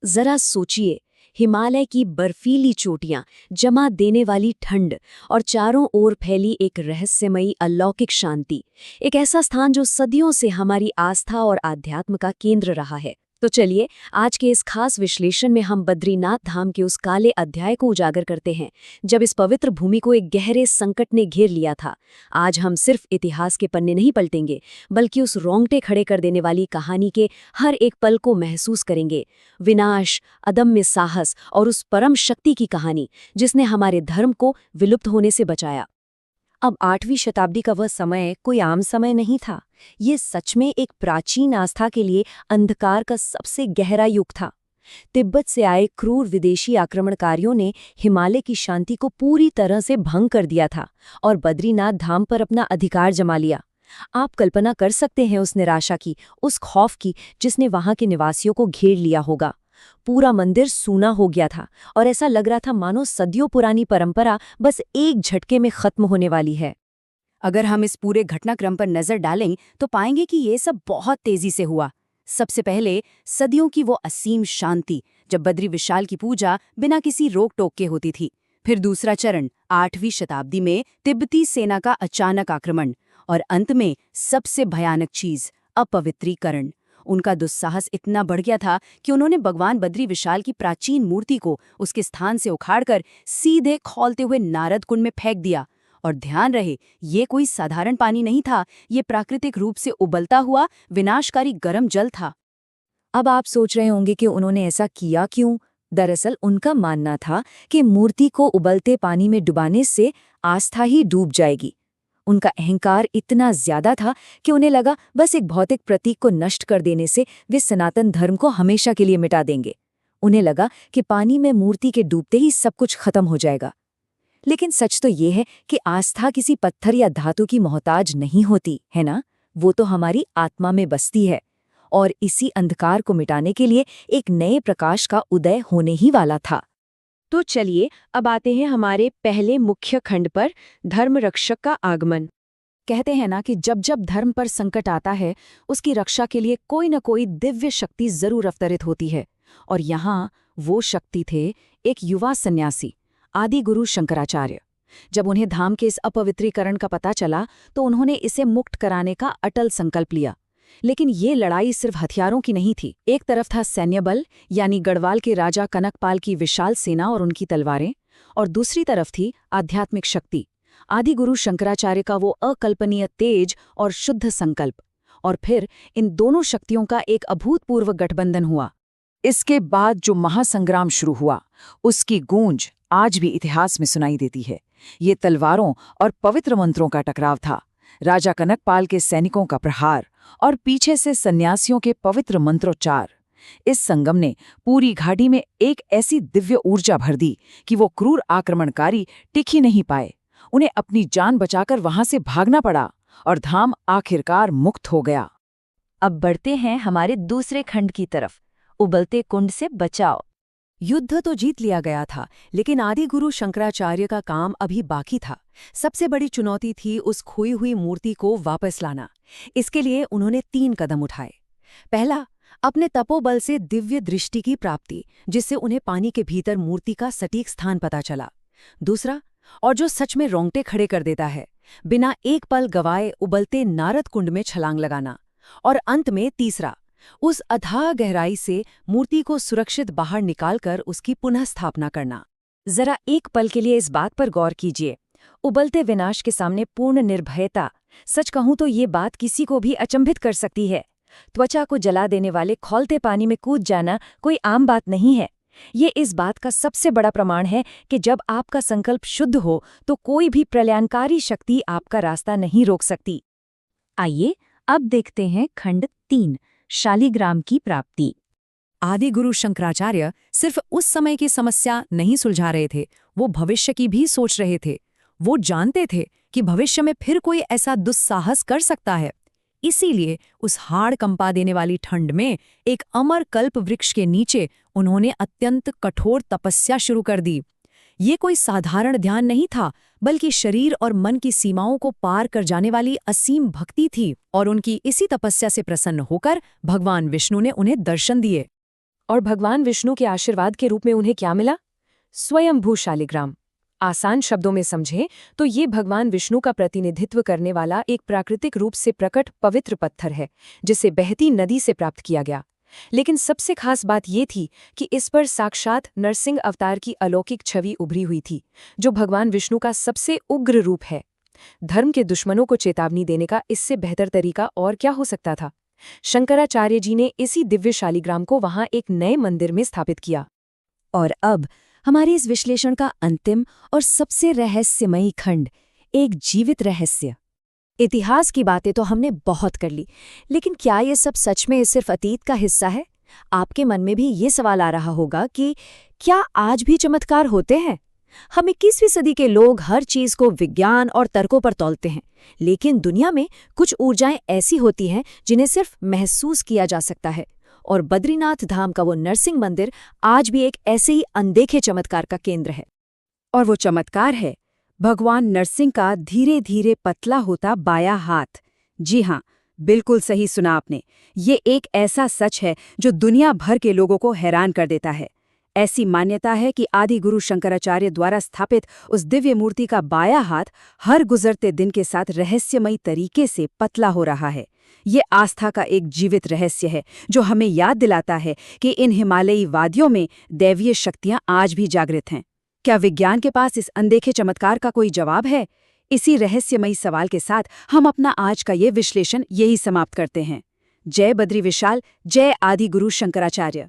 जरा सोचिए, हिमालय की बर्फीली चोटियां, जमा देने वाली ठंड और चारों ओर फैली एक रहस्यमयी अलौकिक शांति। एक ऐसा स्थान जो सदियों से हमारी आस्था और आध्यात्म का केंद्र रहा है। तो चलिए, आज के इस खास विश्लेषण में हम बद्रीनाथ धाम के उस काले अध्याय को उजागर करते हैं जब इस पवित्र भूमि को एक गहरे संकट ने घेर लिया था। आज हम सिर्फ इतिहास के पन्ने नहीं पलटेंगे, बल्कि उस रोंगटे खड़े कर देने वाली कहानी के हर एक पल को महसूस करेंगे। विनाश, अदम्य साहस और उस परम शक्ति की कहानी जिसने हमारे धर्म को विलुप्त होने से बचाया। अब 8वीं शताब्दी का वह समय कोई आम समय नहीं था। ये सच में एक प्राचीन आस्था के लिए अंधकार का सबसे गहरा युग था। तिब्बत से आए क्रूर विदेशी आक्रमणकारियों ने हिमालय की शांति को पूरी तरह से भंग कर दिया था और बद्रीनाथ धाम पर अपना अधिकार जमा लिया। आप कल्पना कर सकते हैं उस निराशा की, उस खौफ की जिसने वहां के निवासियों को घेर लिया होगा। पूरा मंदिर सूना हो गया था और ऐसा लग रहा था मानो सदियों पुरानी परंपरा बस एक झटके में खत्म होने वाली है। अगर हम इस पूरे घटनाक्रम पर नजर डालें तो पाएंगे कि ये सब बहुत तेजी से हुआ। सबसे पहले सदियों की वो असीम शांति जब बद्री विशाल की पूजा बिना किसी रोक टोक के होती थी। फिर दूसरा चरण 8वीं शताब्दी में तिब्बती सेना का अचानक आक्रमण और अंत में सबसे भयानक चीज अपवित्रीकरण। उनका दुस्साहस इतना बढ़ गया था कि उन्होंने भगवान बद्री विशाल की प्राचीन मूर्ति को उसके स्थान से उखाड़कर सीधे खौलते हुए नारद कुंड में फेंक दिया। और ध्यान रहे, ये कोई साधारण पानी नहीं था, ये प्राकृतिक रूप से उबलता हुआ विनाशकारी गर्म जल था। अब आप सोच रहे होंगे कि उन्होंने ऐसा किया क्यों? दरअसल उनका मानना था कि मूर्ति को उबलते पानी में डुबाने से आस्था ही डूब जाएगी। उनका अहंकार इतना ज्यादा था कि उन्हें लगा बस एक भौतिक प्रतीक को नष्ट कर देने से वे सनातन धर्म को हमेशा के लिए मिटा देंगे। उन्हें लगा कि पानी में मूर्ति के डूबते ही सब कुछ खत्म हो जाएगा। लेकिन सच तो ये है कि आस्था किसी पत्थर या धातु की मोहताज नहीं होती, है ना? वो तो हमारी आत्मा में बसती है। और इसी अंधकार को मिटाने के लिए एक नए प्रकाश का उदय होने ही वाला था। तो चलिए, अब आते हैं हमारे पहले मुख्य खंड पर, धर्म रक्षक का आगमन। कहते हैं ना कि जब जब धर्म पर संकट आता है, उसकी रक्षा के लिए कोई न कोई दिव्य शक्ति जरूर अवतरित होती है। और यहाँ वो शक्ति थे एक युवा सन्यासी, आदि गुरु शंकराचार्य। जब उन्हें धाम के इस अपवित्रीकरण का पता चला तो उन्होंने इसे मुक्त कराने का अटल संकल्प लिया। लेकिन ये लड़ाई सिर्फ हथियारों की नहीं थी। एक तरफ था सैन्य बल, यानी गढ़वाल के राजा कनकपाल की विशाल सेना और उनकी तलवारें, और दूसरी तरफ थी आध्यात्मिक शक्ति, आदि गुरु शंकराचार्य का वो अकल्पनीय तेज और शुद्ध संकल्प। और फिर इन दोनों शक्तियों का एक अभूतपूर्व गठबंधन हुआ। इसके बाद जो महासंग्राम शुरू हुआ, उसकी गूंज आज भी इतिहास में सुनाई देती है। ये तलवारों और पवित्र मंत्रों का टकराव था, राजा कनकपाल के सैनिकों का प्रहार और पीछे से सन्यासियों के पवित्र मंत्रोच्चार। इस संगम ने पूरी घाटी में एक ऐसी दिव्य ऊर्जा भर दी कि वो क्रूर आक्रमणकारी टिक ही नहीं पाए। उन्हें अपनी जान बचाकर वहां से भागना पड़ा और धाम आखिरकार मुक्त हो गया। अब बढ़ते हैं हमारे दूसरे खंड की तरफ, उबलते कुंड से बचाव। युद्ध तो जीत लिया गया था, लेकिन आदि गुरु शंकराचार्य का काम अभी बाकी था। सबसे बड़ी चुनौती थी उस खोई हुई मूर्ति को वापस लाना। इसके लिए उन्होंने 3 कदम उठाए। पहला, अपने तपोबल से दिव्य दृष्टि की प्राप्ति, जिससे उन्हें पानी के भीतर मूर्ति का सटीक स्थान पता चला। दूसरा, और जो सच में रोंगटे खड़े कर देता है, बिना एक पल गवाए उबलते नारद कुंड में छलांग लगाना। और अंत में तीसरा, उस अथाह गहराई से मूर्ति को सुरक्षित बाहर निकालकर उसकी पुनः स्थापना करना। जरा एक पल के लिए इस बात पर गौर कीजिए। उबलते विनाश के सामने पूर्ण निर्भयता। सच कहूं तो ये बात किसी को भी अचंभित कर सकती है। त्वचा को जला देने वाले खौलते पानी में कूद जाना कोई आम बात नहीं है। ये इस बात का सबसे बड़ा प्रमाण है कि जब आपका संकल्प शुद्ध हो तो कोई भी प्रलयंकारी शक्ति आपका रास्ता नहीं रोक सकती। आइए अब देखते हैं खंड 3, शालिग्राम की प्राप्ति। आदि गुरु शंकराचार्य सिर्फ उस समय की समस्या नहीं सुलझा रहे थे, वो भविष्य की भी सोच रहे थे। वो जानते थे कि भविष्य में फिर कोई ऐसा दुस्साहस कर सकता है। इसीलिए उस हाड़ कंपा देने वाली ठंड में एक अमर कल्प वृक्ष के नीचे उन्होंने अत्यंत कठोर तपस्या शुरू कर दी। ये कोई साधारण ध्यान नहीं था, बल्कि शरीर और मन की सीमाओं को पार कर जाने वाली असीम भक्ति थी। और उनकी इसी तपस्या से प्रसन्न होकर भगवान विष्णु ने उन्हें दर्शन दिए। और भगवान विष्णु के आशीर्वाद के रूप में उन्हें क्या मिला? स्वयंभू शालिग्राम। आसान शब्दों में समझें तो ये भगवान विष्णु का प्रतिनिधित्व करने वाला एक प्राकृतिक रूप से प्रकट पवित्र पत्थर है, जिसे बहती नदी से प्राप्त किया गया। लेकिन सबसे खास बात ये थी कि इस पर साक्षात नरसिंह अवतार की अलौकिक छवि उभरी हुई थी, जो भगवान विष्णु का सबसे उग्र रूप है। धर्म के दुश्मनों को चेतावनी देने का इससे बेहतर तरीका और क्या हो सकता था? शंकराचार्य जी ने इसी दिव्य शालिग्राम को वहां एक नए मंदिर में स्थापित किया। और अब हमारे इस विश्लेषण का अंतिम और सबसे रहस्यमयी खंड, एक जीवित रहस्य। इतिहास की बातें तो हमने बहुत कर ली, लेकिन क्या ये सब सच में सिर्फ अतीत का हिस्सा है? आपके मन में भी ये सवाल आ रहा होगा कि क्या आज भी चमत्कार होते हैं? हम 21वीं सदी के लोग हर चीज को विज्ञान और तर्कों पर तौलते हैं, लेकिन दुनिया में कुछ ऊर्जाएं ऐसी होती हैं जिन्हें सिर्फ महसूस किया जा सकता है। और बद्रीनाथ धाम का वो नरसिंह मंदिर आज भी एक ऐसे ही अनदेखे चमत्कार का केंद्र है। और वो चमत्कार है भगवान नरसिंह का धीरे धीरे पतला होता बायां हाथ। जी हाँ, बिल्कुल सही सुना आपने। ये एक ऐसा सच है जो दुनिया भर के लोगों को हैरान कर देता है। ऐसी मान्यता है कि आदि गुरु शंकराचार्य द्वारा स्थापित उस दिव्य मूर्ति का बायां हाथ हर गुजरते दिन के साथ रहस्यमयी तरीके से पतला हो रहा है। ये आस्था का एक जीवित रहस्य है जो हमें याद दिलाता है कि इन हिमालयी वादियों में दैवीय शक्तियां आज भी जागृत हैं। क्या विज्ञान के पास इस अनदेखे चमत्कार का कोई जवाब है? इसी रहस्यमयी सवाल के साथ हम अपना आज का ये विश्लेषण यही समाप्त करते हैं। जय बद्री विशाल, जय आदि गुरु शंकराचार्य।